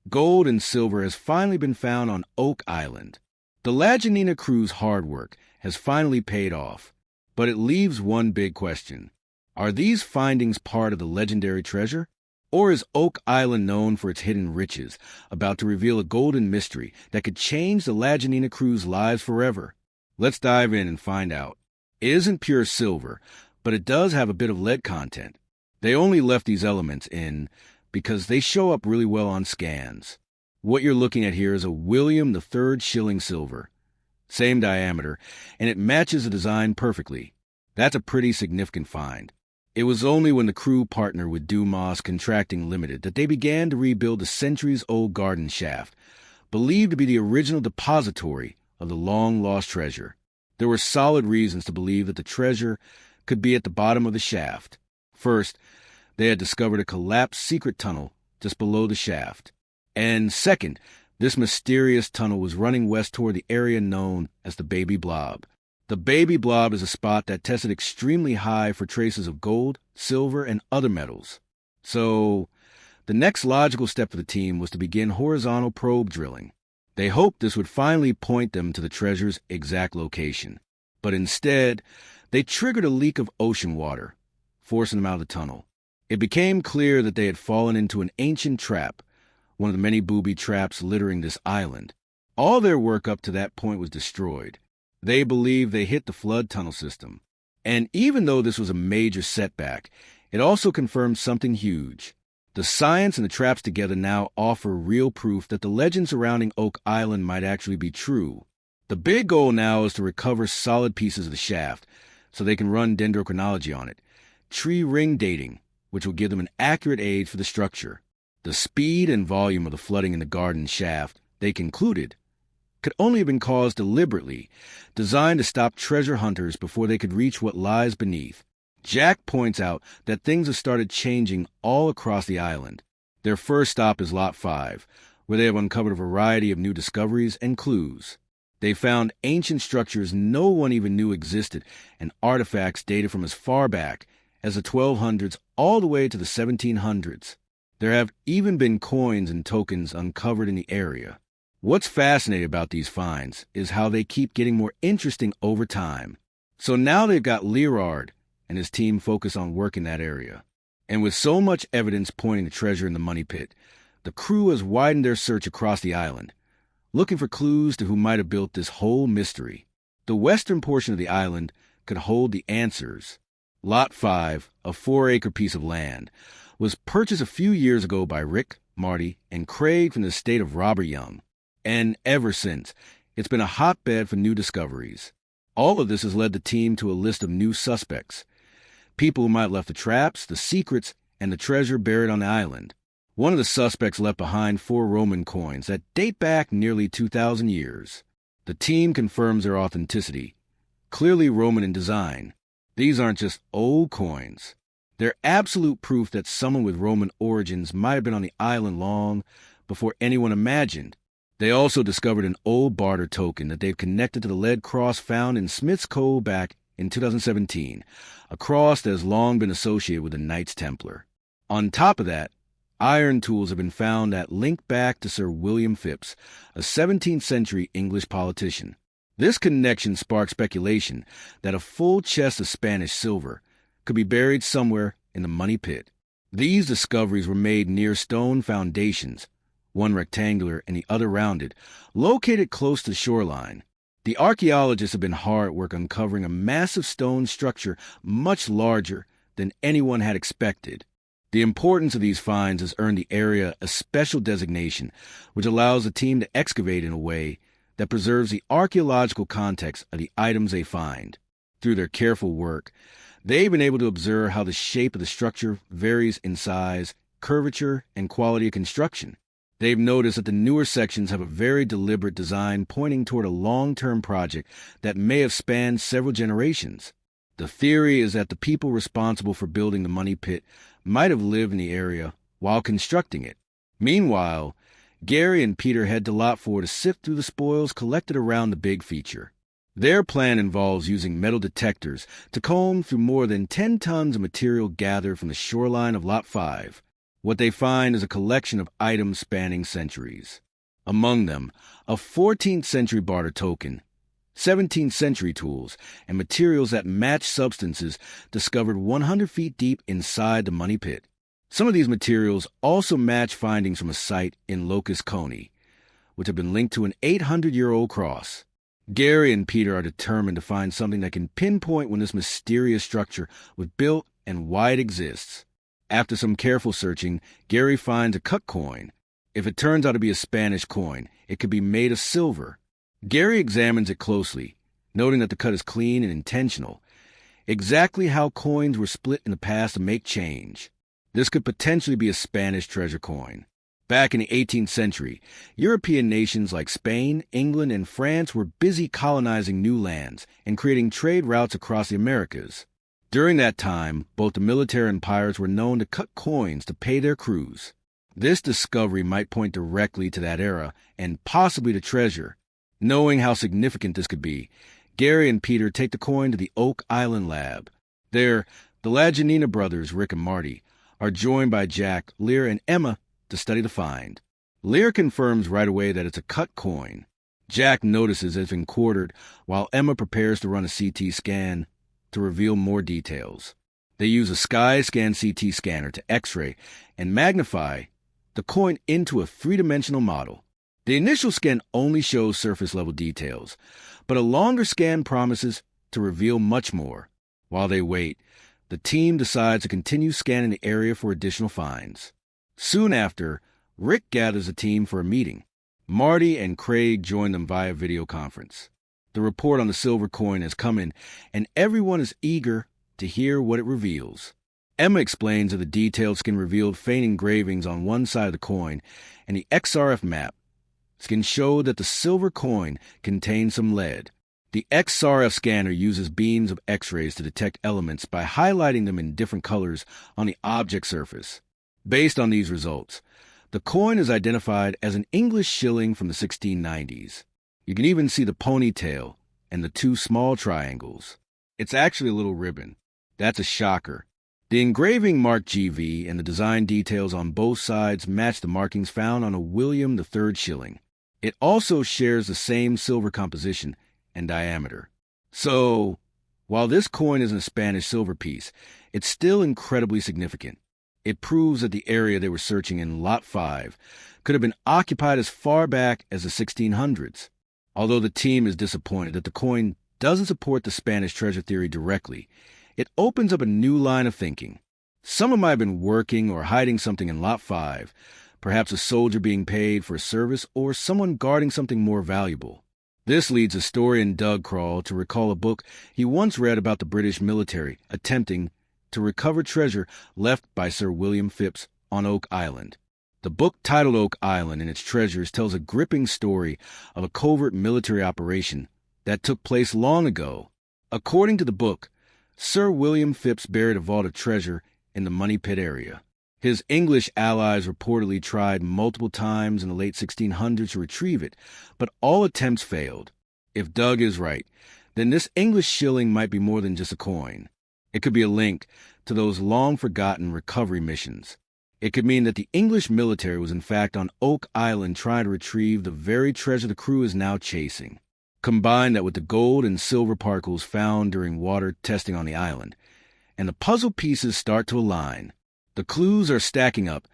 Gold and silver has finally been found on Oak Island. The Lagina crew's hard work has finally paid off, but it leaves one big question. Are these findings part of the legendary treasure? Or is Oak Island known for its hidden riches, about to reveal a golden mystery that could change the Lagina crew's lives forever? Let's dive in and find out. It isn't pure silver, but it does have a bit of lead content. They only left these elements in because they show up really well on scans. What you're looking at here is a William III shilling silver. Same diameter, and it matches the design perfectly. That's a pretty significant find. It was only when the crew partnered with Dumas Contracting Limited that they began to rebuild the centuries-old garden shaft, believed to be the original depository of the long-lost treasure. There were solid reasons to believe that the treasure could be at the bottom of the shaft. First, they had discovered a collapsed secret tunnel just below the shaft. And second, this mysterious tunnel was running west toward the area known as the Baby Blob. The Baby Blob is a spot that tested extremely high for traces of gold, silver, and other metals. So, the next logical step for the team was to begin horizontal probe drilling. They hoped this would finally point them to the treasure's exact location. But instead, they triggered a leak of ocean water, forcing them out of the tunnel. It became clear that they had fallen into an ancient trap, one of the many booby traps littering this island. All their work up to that point was destroyed. They believed they hit the flood tunnel system. And even though this was a major setback, it also confirmed something huge. The science and the traps together now offer real proof that the legend surrounding Oak Island might actually be true. The big goal now is to recover solid pieces of the shaft so they can run dendrochronology on it, tree ring dating, which will give them an accurate age for the structure. The speed and volume of the flooding in the garden shaft, they concluded, could only have been caused deliberately, designed to stop treasure hunters before they could reach what lies beneath. Jack points out that things have started changing all across the island. Their first stop is Lot 5, where they have uncovered a variety of new discoveries and clues. They found ancient structures no one even knew existed and artifacts dated from as far back as the 1200s all the way to the 1700s. There have even been coins and tokens uncovered in the area. What's fascinating about these finds is how they keep getting more interesting over time. So now they've got Leerard and his team focused on work in that area. And with so much evidence pointing to treasure in the money pit, the crew has widened their search across the island, looking for clues to who might have built this whole mystery. The western portion of the island could hold the answers. Lot 5, a 4-acre piece of land, was purchased a few years ago by Rick, Marty, and Craig from the estate of Robert Young. And ever since, it's been a hotbed for new discoveries. All of this has led the team to a list of new suspects. People who might have left the traps, the secrets, and the treasure buried on the island. One of the suspects left behind 4 Roman coins that date back nearly 2,000 years. The team confirms their authenticity. Clearly Roman in design. These aren't just old coins. They're absolute proof that someone with Roman origins might have been on the island long before anyone imagined. They also discovered an old barter token that they've connected to the lead cross found in Smith's Cove back in 2017, a cross that has long been associated with the Knights Templar. On top of that, iron tools have been found that link back to Sir William Phipps, a 17th century English politician. This connection sparked speculation that a full chest of Spanish silver could be buried somewhere in the money pit. These discoveries were made near stone foundations, one rectangular and the other rounded, located close to the shoreline. The archaeologists have been hard at work uncovering a massive stone structure much larger than anyone had expected. The importance of these finds has earned the area a special designation, which allows the team to excavate in a way that preserves the archaeological context of the items they find. Through their careful work, they've been able to observe how the shape of the structure varies in size, curvature, and quality of construction. They've noticed that the newer sections have a very deliberate design pointing toward a long-term project that may have spanned several generations. The theory is that the people responsible for building the money pit might have lived in the area while constructing it. Meanwhile, Gary and Peter head to Lot 4 to sift through the spoils collected around the big feature. Their plan involves using metal detectors to comb through more than 10 tons of material gathered from the shoreline of Lot 5. What they find is a collection of items spanning centuries. Among them, a 14th century barter token, 17th century tools, and materials that match substances discovered 100 feet deep inside the money pit. Some of these materials also match findings from a site in Locust Coney, which have been linked to an 800-year-old cross. Gary and Peter are determined to find something that can pinpoint when this mysterious structure was built and why it exists. After some careful searching, Gary finds a cut coin. If it turns out to be a Spanish coin, it could be made of silver. Gary examines it closely, noting that the cut is clean and intentional. Exactly how coins were split in the past to make change. This could potentially be a Spanish treasure coin. Back in the 18th century, European nations like Spain, England, and France were busy colonizing new lands and creating trade routes across the Americas. During that time, both the military and pirates were known to cut coins to pay their crews. This discovery might point directly to that era and possibly to treasure. Knowing how significant this could be, Gary and Peter take the coin to the Oak Island lab. There, the Lagina brothers, Rick and Marty, are joined by Jack, Lear, and Emma to study the find. Lear confirms right away that it's a cut coin. Jack notices it's been quartered, while Emma prepares to run a CT scan to reveal more details. They use a Skyscan CT scanner to X-ray and magnify the coin into a three-dimensional model. The initial scan only shows surface-level details, but a longer scan promises to reveal much more. While they wait, the team decides to continue scanning the area for additional finds. Soon after, Rick gathers a team for a meeting. Marty and Craig join them via video conference. The report on the silver coin has come in, and everyone is eager to hear what it reveals. Emma explains that the detailed scan revealed faint engravings on one side of the coin, and the XRF map. Scan showed that the silver coin contained some lead. The XRF scanner uses beams of X-rays to detect elements by highlighting them in different colors on the object surface. Based on these results, the coin is identified as an English shilling from the 1690s. You can even see the ponytail and the two small triangles. It's actually a little ribbon. That's a shocker. The engraving marked GV and the design details on both sides match the markings found on a William III shilling. It also shares the same silver composition and diameter. So, while this coin isn't a Spanish silver piece, it's still incredibly significant. It proves that the area they were searching in Lot 5 could have been occupied as far back as the 1600s. Although the team is disappointed that the coin doesn't support the Spanish treasure theory directly, it opens up a new line of thinking. Someone might have been working or hiding something in Lot 5, perhaps a soldier being paid for a service or someone guarding something more valuable. This leads historian Doug Kroll to recall a book he once read about the British military attempting to recover treasure left by Sir William Phipps on Oak Island. The book titled Oak Island and its treasures tells a gripping story of a covert military operation that took place long ago. According to the book, Sir William Phipps buried a vault of treasure in the Money Pit area. His English allies reportedly tried multiple times in the late 1600s to retrieve it, but all attempts failed. If Doug is right, then this English shilling might be more than just a coin. It could be a link to those long-forgotten recovery missions. It could mean that the English military was in fact on Oak Island trying to retrieve the very treasure the crew is now chasing. Combine that with the gold and silver particles found during water testing on the island, and the puzzle pieces start to align. The clues are stacking up,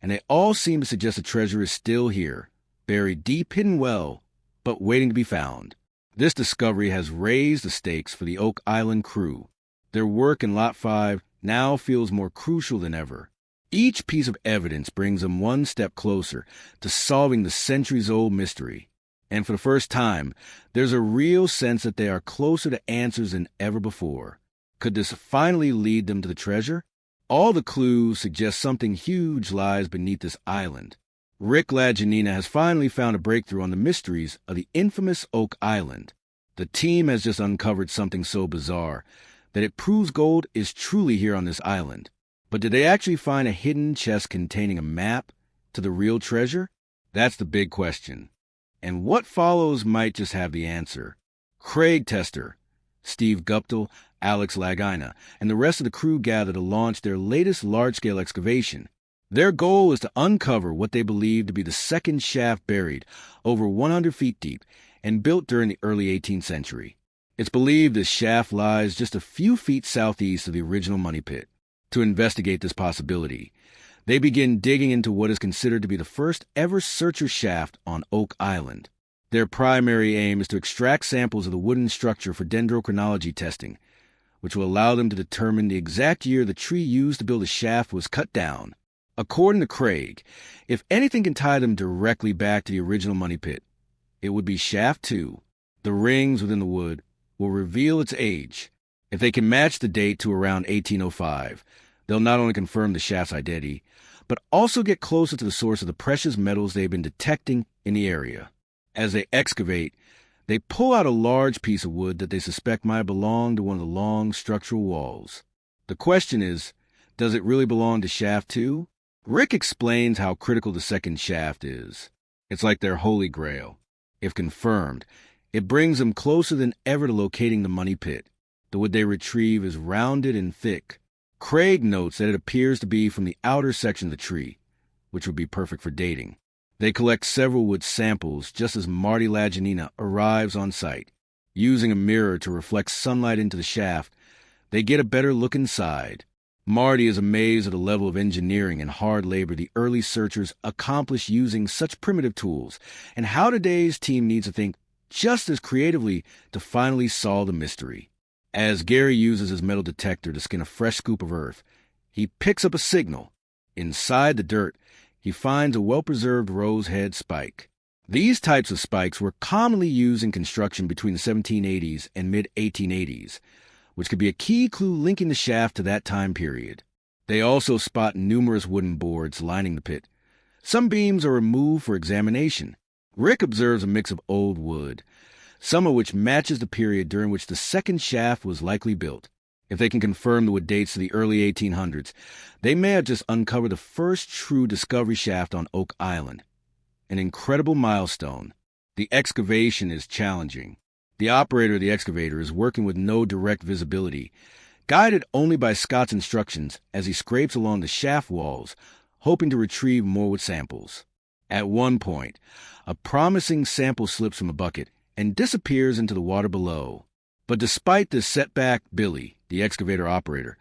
and they all seem to suggest the treasure is still here, buried deep, hidden well, but waiting to be found. This discovery has raised the stakes for the Oak Island crew. Their work in Lot 5 now feels more crucial than ever. Each piece of evidence brings them one step closer to solving the centuries-old mystery. And for the first time, there's a real sense that they are closer to answers than ever before. Could this finally lead them to the treasure? All the clues suggest something huge lies beneath this island. Rick Lagina has finally found a breakthrough on the mysteries of the infamous Oak Island. The team has just uncovered something so bizarre that it proves gold is truly here on this island. But did they actually find a hidden chest containing a map to the real treasure? That's the big question. And what follows might just have the answer. Craig Tester, Steve Guptill, Alex Lagina, and the rest of the crew gather to launch their latest large-scale excavation. Their goal is to uncover what they believe to be the second shaft buried over 100 feet deep and built during the early 18th century. It's believed this shaft lies just a few feet southeast of the original money pit. To investigate this possibility, they begin digging into what is considered to be the first ever searcher shaft on Oak Island. Their primary aim is to extract samples of the wooden structure for dendrochronology testing, which will allow them to determine the exact year the tree used to build the shaft was cut down. According to Craig, if anything can tie them directly back to the original money pit, it would be Shaft 2. The rings within the wood will reveal its age. If they can match the date to around 1805, they'll not only confirm the shaft's identity, but also get closer to the source of the precious metals they've been detecting in the area. As they excavate, they pull out a large piece of wood that they suspect might belong to one of the long structural walls. The question is, does it really belong to Shaft 2? Rick explains how critical the second shaft is. It's like their holy grail. If confirmed, it brings them closer than ever to locating the money pit. The wood they retrieve is rounded and thick. Craig notes that it appears to be from the outer section of the tree, which would be perfect for dating. They collect several wood samples just as Marty Lagina arrives on site. Using a mirror to reflect sunlight into the shaft, they get a better look inside. Marty is amazed at the level of engineering and hard labor the early searchers accomplished using such primitive tools, and how today's team needs to think just as creatively to finally solve the mystery. As Gary uses his metal detector to skin a fresh scoop of earth, he picks up a signal. Inside the dirt, he finds a well-preserved rose head spike. These types of spikes were commonly used in construction between the 1780s and mid-1880s, which could be a key clue linking the shaft to that time period. They also spot numerous wooden boards lining the pit. Some beams are removed for examination. Rick observes a mix of old wood, some of which matches the period during which the second shaft was likely built. If they can confirm the wood dates to the early 1800s, they may have just uncovered the first true discovery shaft on Oak Island. An incredible milestone. The excavation is challenging. The operator of the excavator is working with no direct visibility, guided only by Scott's instructions as he scrapes along the shaft walls, hoping to retrieve more wood samples. At one point, a promising sample slips from a bucket and disappears into the water below. But despite this setback, Billy, the excavator operator,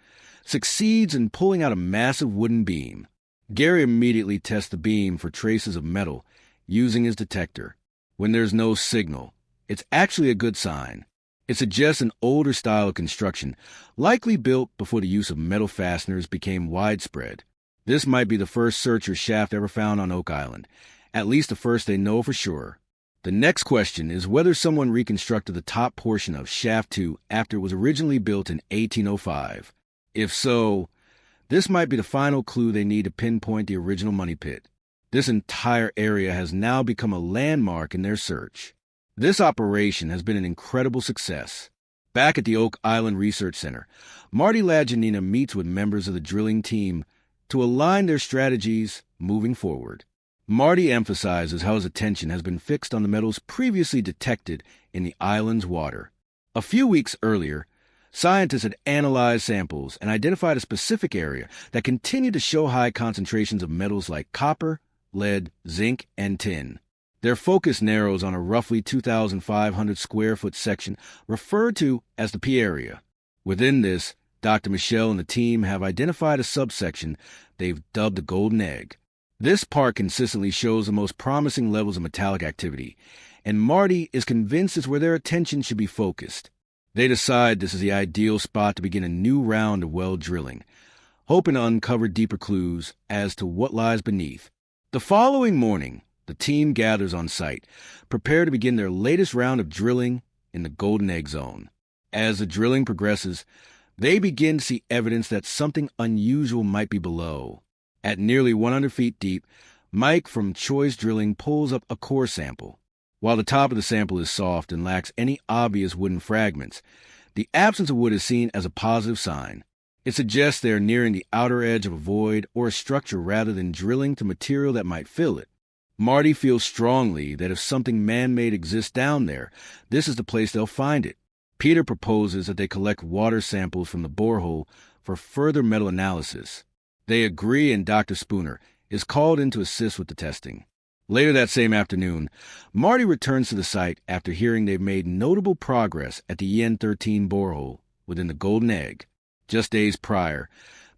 succeeds in pulling out a massive wooden beam. Gary immediately tests the beam for traces of metal using his detector. When there's no signal, it's actually a good sign. It suggests an older style of construction, likely built before the use of metal fasteners became widespread. This might be the first searcher shaft ever found on Oak Island, at least the first they know for sure. The next question is whether someone reconstructed the top portion of Shaft 2 after it was originally built in 1805. If so, this might be the final clue they need to pinpoint the original money pit. This entire area has now become a landmark in their search. This operation has been an incredible success. Back at the Oak Island Research Center, Marty Lagina meets with members of the drilling team to align their strategies moving forward. Marty emphasizes how his attention has been fixed on the metals previously detected in the island's water. A few weeks earlier, scientists had analyzed samples and identified a specific area that continued to show high concentrations of metals like copper, lead, zinc, and tin. Their focus narrows on a roughly 2,500 square foot section referred to as the P area. Within this, Dr. Michelle and the team have identified a subsection they've dubbed the Golden Egg. This part consistently shows the most promising levels of metallic activity, and Marty is convinced it's where their attention should be focused. They decide this is the ideal spot to begin a new round of well drilling, hoping to uncover deeper clues as to what lies beneath. The following morning, the team gathers on site, prepared to begin their latest round of drilling in the Golden Egg Zone. As the drilling progresses, they begin to see evidence that something unusual might be below. At nearly 100 feet deep, Mike from Choice Drilling pulls up a core sample. While the top of the sample is soft and lacks any obvious wooden fragments, the absence of wood is seen as a positive sign. It suggests they are nearing the outer edge of a void or a structure rather than drilling to material that might fill it. Marty feels strongly that if something man-made exists down there, this is the place they'll find it. Peter proposes that they collect water samples from the borehole for further metal analysis. They agree, and Dr. Spooner is called in to assist with the testing. Later that same afternoon, Marty returns to the site after hearing they've made notable progress at the Yen-13 borehole within the Golden Egg. Just days prior,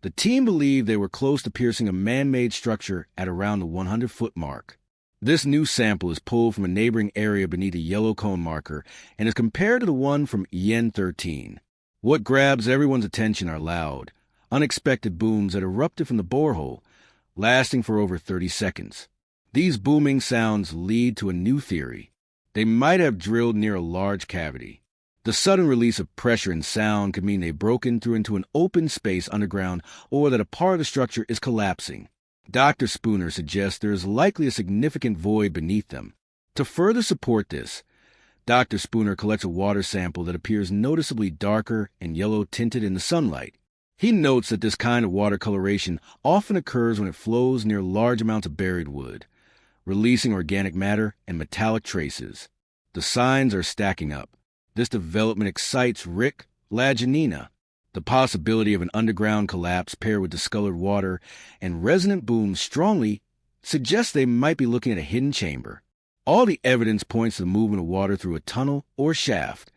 the team believed they were close to piercing a man-made structure at around the 100-foot mark. This new sample is pulled from a neighboring area beneath a yellow cone marker and is compared to the one from Yen-13. What grabs everyone's attention are loud, unexpected booms that erupted from the borehole, lasting for over 30 seconds. These booming sounds lead to a new theory. They might have drilled near a large cavity. The sudden release of pressure and sound could mean they've broken through into an open space underground or that a part of the structure is collapsing. Dr. Spooner suggests there is likely a significant void beneath them. To further support this, Dr. Spooner collects a water sample that appears noticeably darker and yellow-tinted in the sunlight. He notes that this kind of water coloration often occurs when it flows near large amounts of buried wood, releasing organic matter and metallic traces. The signs are stacking up. This development excites Rick Lagina. The possibility of an underground collapse paired with discolored water and resonant booms strongly suggests they might be looking at a hidden chamber. All the evidence points to the movement of water through a tunnel or shaft.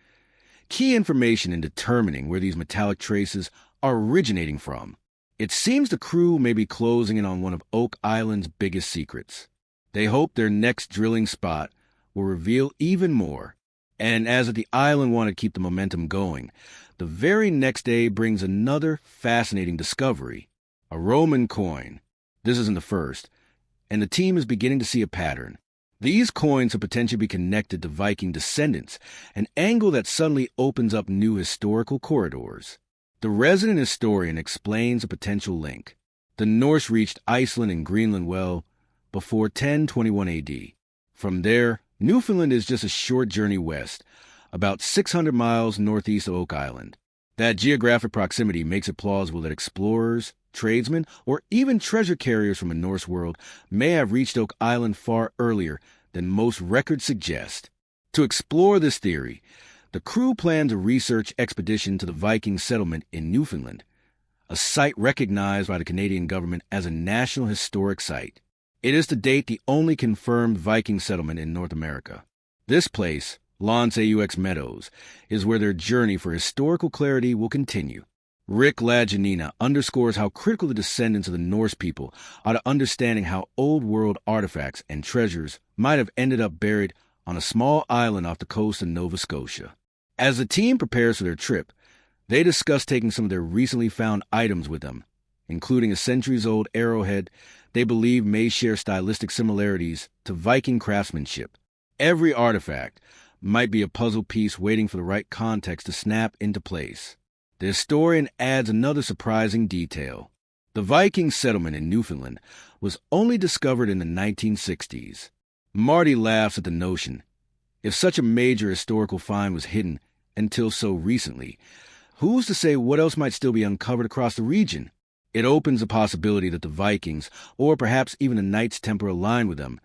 Key information in determining where these metallic traces are originating from. It seems the crew may be closing in on one of Oak Island's biggest secrets. They hope their next drilling spot will reveal even more. And as the island wanted to keep the momentum going, the very next day brings another fascinating discovery, a Roman coin. This isn't the first, and the team is beginning to see a pattern. These coins could potentially be connected to Viking descendants, an angle that suddenly opens up new historical corridors. The resident historian explains a potential link. The Norse reached Iceland and Greenland well before 1021 AD. From there, Newfoundland is just a short journey west, about 600 miles northeast of Oak Island. That geographic proximity makes it plausible that explorers, tradesmen, or even treasure carriers from a Norse world may have reached Oak Island far earlier than most records suggest. To explore this theory, the crew planned a research expedition to the Viking settlement in Newfoundland, a site recognized by the Canadian government as a National Historic Site. It is to date the only confirmed Viking settlement in North America. This place, L'Anse aux Meadows, is where their journey for historical clarity will continue. Rick Lagina underscores how critical the descendants of the Norse people are to understanding how old world artifacts and treasures might have ended up buried on a small island off the coast of Nova Scotia. As the team prepares for their trip, they discuss taking some of their recently found items with them, including a centuries-old arrowhead they believe may share stylistic similarities to Viking craftsmanship. Every artifact might be a puzzle piece waiting for the right context to snap into place. The historian adds another surprising detail. The Viking settlement in Newfoundland was only discovered in the 1960s. Marty laughs at the notion. If such a major historical find was hidden until so recently, who's to say what else might still be uncovered across the region? It opens the possibility that the Vikings, or perhaps even the Knights Templar aligned with them,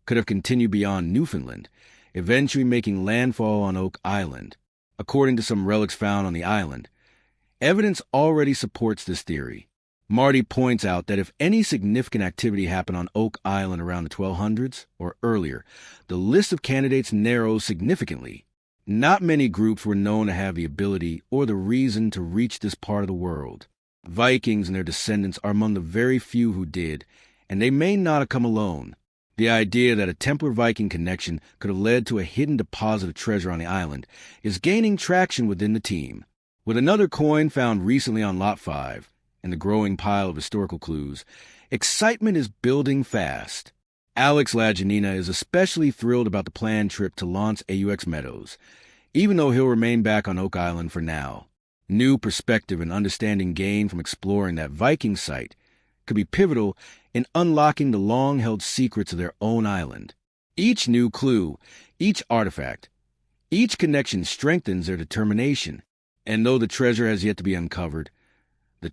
could have continued beyond Newfoundland, eventually making landfall on Oak Island. According to some relics found on the island, evidence already supports this theory. Marty points out that if any significant activity happened on Oak Island around the 1200s or earlier, the list of candidates narrows significantly. Not many groups were known to have the ability or the reason to reach this part of the world. Vikings and their descendants are among the very few who did, and they may not have come alone. The idea that a Templar-Viking connection could have led to a hidden deposit of treasure on the island is gaining traction within the team. With another coin found recently on Lot 5 and the growing pile of historical clues, excitement is building fast. Alex Laginina is especially thrilled about the planned trip to L'Anse aux Meadows, even though he'll remain back on Oak Island for now. New perspective and understanding gained from exploring that Viking site could be pivotal in unlocking the long-held secrets of their own island. Each new clue, each artifact, each connection strengthens their determination. And though the treasure has yet to be uncovered, the